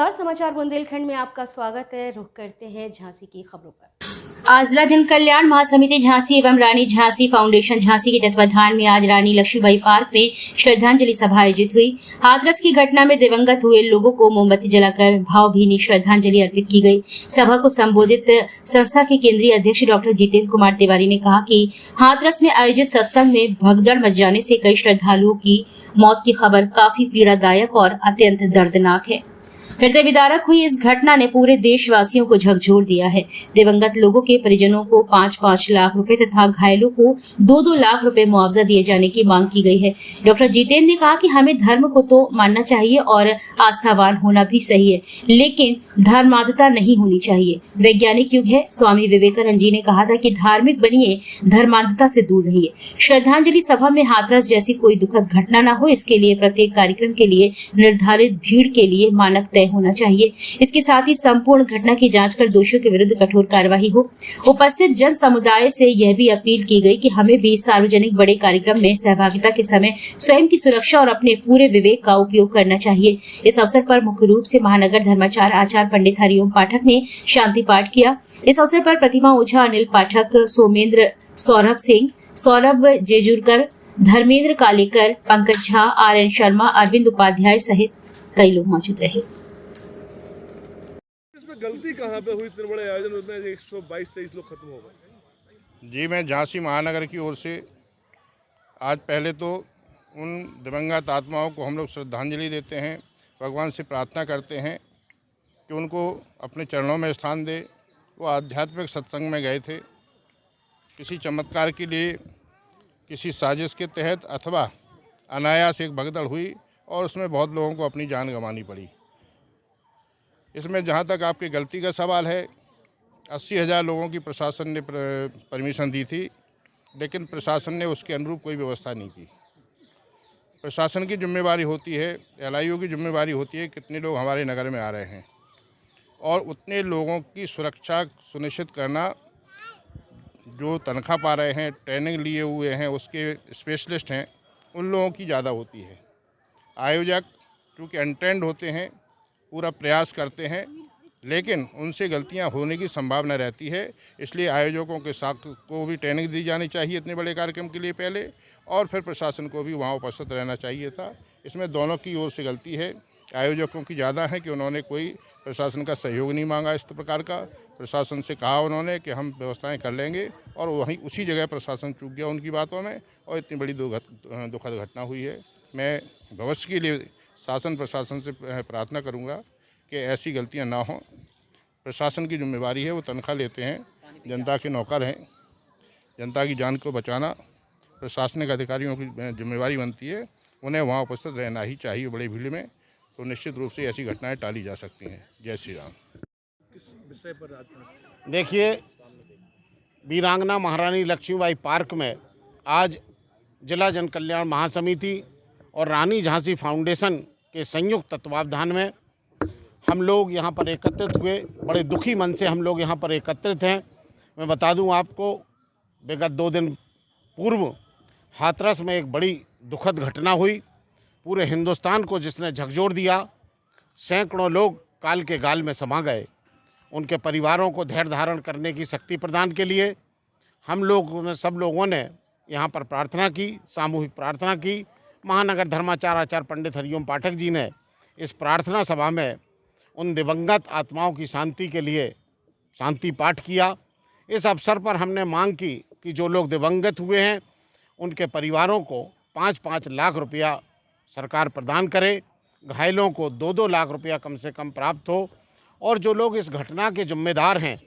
नमस्कार, समाचार बुंदेलखंड में आपका स्वागत है। रुख करते हैं झांसी की खबरों पर। आज जिला जन कल्याण महासमिति झांसी एवं रानी झांसी फाउंडेशन झांसी के तत्वाधान में आज रानी लक्ष्मीबाई पार्क में श्रद्धांजलि सभा आयोजित हुई। हाथरस की घटना में दिवंगत हुए लोगों को मोमबत्ती जलाकर भावभीनी श्रद्धांजलि अर्पित की गई। सभा को संबोधित संस्था के केंद्रीय अध्यक्ष डॉक्टर जितेंद्र कुमार तिवारी ने कहा कि हाथरस में आयोजित सत्संग में भगदड़ मच जाने से कई श्रद्धालुओं की मौत की खबर काफी पीड़ादायक और अत्यंत दर्दनाक है। हृदय विदारक हुई इस घटना ने पूरे देशवासियों को झकझोर दिया है। दिवंगत लोगों के परिजनों को 5-5 लाख रुपए तथा घायलों को 2-2 लाख रुपए मुआवजा दिए जाने की मांग की गई है। डॉक्टर जितेंद्र ने कहा कि हमें धर्म को तो मानना चाहिए और आस्थावान होना भी सही है, लेकिन धर्मांधता नहीं होनी चाहिए। वैज्ञानिक युग है। स्वामी विवेकानंद जी ने कहा था कि धार्मिक बनिए, धर्मांधता से दूर रहिए। श्रद्धांजलि सभा में हाथरस जैसी कोई दुखद घटना न हो, इसके लिए प्रत्येक कार्यक्रम के लिए निर्धारित भीड़ के लिए मानक तय होना चाहिए। इसके साथ ही संपूर्ण घटना की जांच कर दोषियों के विरुद्ध कठोर कार्रवाई हो। उपस्थित जन समुदाय से यह भी अपील की गई कि हमें भी सार्वजनिक बड़े कार्यक्रम में सहभागिता के समय स्वयं की सुरक्षा और अपने पूरे विवेक का उपयोग करना चाहिए। इस अवसर पर मुख्य रूप से महानगर धर्माचार्य आचार्य पंडित हरिओम पाठक ने शांति पाठ किया। इस अवसर पर प्रतिमा ओझा, अनिल पाठक, सोमेंद्र, सौरभ सिंह, सौरभ जेजुरकर, धर्मेंद्र कालेकर, पंकज झा, RN शर्मा, अरविंद उपाध्याय सहित कई लोग मौजूद रहे। गलती कहाँ पे हुई? इतने बड़े आयोजन में 122-23 लोग खत्म हो गए। जी, मैं झांसी महानगर की ओर से आज पहले तो उन दिवंगत आत्माओं को हम लोग श्रद्धांजलि देते हैं, भगवान से प्रार्थना करते हैं कि उनको अपने चरणों में स्थान दे। वो आध्यात्मिक सत्संग में गए थे, किसी चमत्कार के लिए, किसी साजिश के तहत अथवा अनायास एक भगदड़ हुई और उसमें बहुत लोगों को अपनी जान गंवानी पड़ी। इसमें जहाँ तक आपकी गलती का सवाल है, 80,000 लोगों की प्रशासन ने परमिशन दी थी, लेकिन प्रशासन ने उसके अनुरूप कोई व्यवस्था नहीं की। प्रशासन की जिम्मेवारी होती है, LIU की जिम्मेवारी होती है कितने लोग हमारे नगर में आ रहे हैं और उतने लोगों की सुरक्षा सुनिश्चित करना। जो तनख्वाह पा रहे हैं, ट्रेनिंग लिए हुए हैं, उसके स्पेशलिस्ट हैं, उन लोगों की ज़्यादा होती है। आयोजक क्योंकि अनट्रेंड होते हैं, पूरा प्रयास करते हैं, लेकिन उनसे गलतियां होने की संभावना रहती है। इसलिए आयोजकों के साथ को भी ट्रेनिंग दी जानी चाहिए इतने बड़े कार्यक्रम के लिए पहले, और फिर प्रशासन को भी वहां उपस्थित रहना चाहिए था। इसमें दोनों की ओर से गलती है। आयोजकों की ज़्यादा है कि उन्होंने कोई प्रशासन का सहयोग नहीं मांगा। इस प्रकार का प्रशासन से कहा उन्होंने कि हम व्यवस्थाएँ कर लेंगे, और वहीं उसी जगह प्रशासन चूक गया उनकी बातों में, और इतनी बड़ी दुखद घटना हुई है। मैं भविष्य के लिए शासन प्रशासन से प्रार्थना करूंगा कि ऐसी गलतियां ना हों। प्रशासन की जिम्मेवारी है, वो तनख्वाह लेते हैं, जनता के नौकर हैं। जनता की जान को बचाना प्रशासनिक अधिकारियों की जिम्मेवारी बनती है। उन्हें वहां उपस्थित रहना ही चाहिए बड़ी भीड़ में, तो निश्चित रूप से ऐसी घटनाएं टाली जा सकती हैं। जय श्री राम। किस विषय पर देखिए, वीरांगना महारानी लक्ष्मीबाई पार्क में आज जिला जन कल्याण महासमिति और रानी झांसी फाउंडेशन के संयुक्त तत्वावधान में हम लोग यहाँ पर एकत्रित हुए। बड़े दुखी मन से हम लोग यहाँ पर एकत्रित हैं। मैं बता दूँ आपको, विगत 2 दिन पूर्व हाथरस में एक बड़ी दुखद घटना हुई, पूरे हिंदुस्तान को जिसने झकझोर दिया। सैकड़ों लोग काल के गाल में समा गए। उनके परिवारों को धैर्य धारण करने की शक्ति प्रदान के लिए हम लोग सब लोगों ने यहाँ पर प्रार्थना की, सामूहिक प्रार्थना की। महानगर धर्माचार्य आचार्य पंडित हरिओम पाठक जी ने इस प्रार्थना सभा में उन दिवंगत आत्माओं की शांति के लिए शांति पाठ किया। इस अवसर पर हमने मांग की कि जो लोग दिवंगत हुए हैं उनके परिवारों को 5-5 लाख रुपया सरकार प्रदान करे, घायलों को 2-2 लाख रुपया कम से कम प्राप्त हो, और जो लोग इस घटना के जिम्मेदार हैं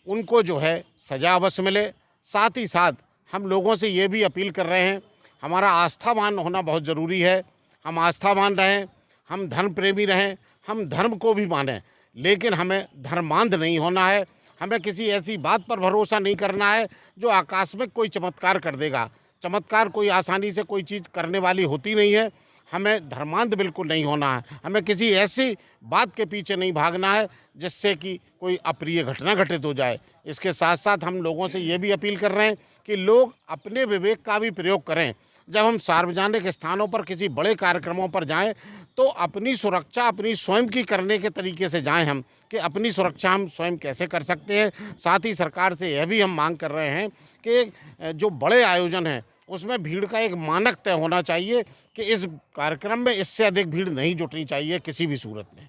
उनको जो है सजा अवश्य मिले। साथ ही साथ हम लोगों से ये भी अपील कर रहे हैं, हमारा आस्थावान होना बहुत ज़रूरी है। हम आस्थावान रहें, हम धर्म प्रेमी रहें, हम धर्म को भी मानें, लेकिन हमें धर्मांध नहीं होना है। हमें किसी ऐसी बात पर भरोसा नहीं करना है जो आकस्मिक कोई चमत्कार कर देगा। चमत्कार कोई आसानी से कोई चीज़ करने वाली होती नहीं है। हमें धर्मांध बिल्कुल नहीं होना है। हमें किसी ऐसी बात के पीछे नहीं भागना है जिससे कि कोई अप्रिय घटना घटित हो जाए। इसके साथ साथ हम लोगों से ये भी अपील कर रहे हैं कि लोग अपने विवेक का भी प्रयोग करें। जब हम सार्वजनिक स्थानों पर किसी बड़े कार्यक्रमों पर जाएं तो अपनी सुरक्षा अपनी स्वयं की करने के तरीके से जाएं हम, कि अपनी सुरक्षा हम स्वयं कैसे कर सकते हैं। साथ ही सरकार से यह भी हम मांग कर रहे हैं कि जो बड़े आयोजन हैं उसमें भीड़ का एक मानक तय होना चाहिए कि इस कार्यक्रम में इससे अधिक भीड़ नहीं जुटनी चाहिए किसी भी सूरत में।